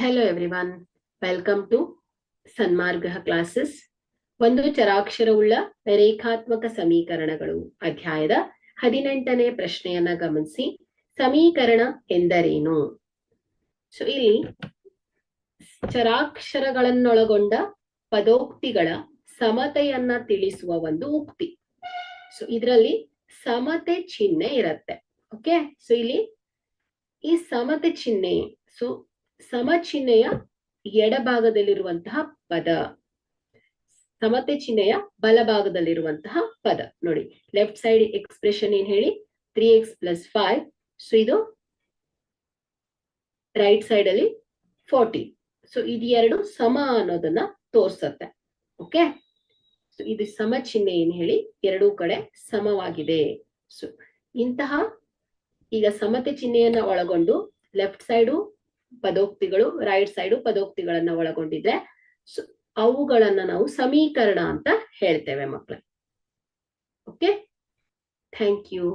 Hello everyone, welcome to Sanmarga classes. ಒಂದು ಚರಾಕ್ಷರವುಳ್ಳ ರೇಖಾತ್ಮಕ ಸಮೀಕರಣಗಳು ಅಧ್ಯಾಯದ 18ನೇ ಪ್ರಶ್ನೆಯನ್ನ ಗಮನಿಸಿ. ಸಮೀಕರಣ ಎಂದರೇನು? ಸೊ ಇಲ್ಲಿ ಚರಾಕ್ಷರಗಳನ್ನೊಳಗೊಂಡ ಪದೋಕ್ತಿಗಳ ಸಮತೆಯನ್ನ ತಿಳಿಸುವ ಒಂದು ಉಕ್ತಿ. ಸೊ ಇದರಲ್ಲಿ ಸಮತೆ ಚಿಹ್ನೆ ಇರುತ್ತೆ. ಓಕೆ, ಸೊ ಇಲ್ಲಿ ಈ ಸಮತೆ ಚಿಹ್ನೆ, ಸೊ ಸಮ ಚಿಹ್ನೆಯ ಎಡಭಾಗದಲ್ಲಿರುವಂತಹ ಪದ, ಸಮತೆ ಚಿಹ್ನೆಯ ಬಲಭಾಗದಲ್ಲಿರುವಂತಹ ಪದ ನೋಡಿ. ಲೆಫ್ಟ್ ಸೈಡ್ ಎಕ್ಸ್ಪ್ರೆಷನ್ ಏನ್ ಹೇಳಿ, 3x + 5. ಸೊ ಇದು ರೈಟ್ ಸೈಡ್ ಅಲ್ಲಿ 40. ಸೊ ಇದು ಎರಡು ಸಮ ಅನ್ನೋದನ್ನ ತೋರ್ಸತ್ತೆ. ಓಕೆ, ಸೊ ಇದು ಸಮ ಚಿಹ್ನೆ ಏನ್ ಹೇಳಿ, ಎರಡೂ ಕಡೆ ಸಮವಾಗಿದೆ. ಸೊ ಇಂತಹ ಈಗ ಸಮತೆ ಚಿಹ್ನೆಯನ್ನ ಒಳಗೊಂಡು ಲೆಫ್ಟ್ ಸೈಡು ಪದೋಕ್ತಿಗಳು, ರೈಟ್ ಸೈಡು ಪದೋಕ್ತಿಗಳನ್ನ ಒಳಗೊಂಡಿದ್ರೆ ಸೊ ಅವುಗಳನ್ನ ನಾವು ಸಮೀಕರಣ ಅಂತ ಹೇಳ್ತೇವೆ ಮಕ್ಕಳೇ. Okay, thank you.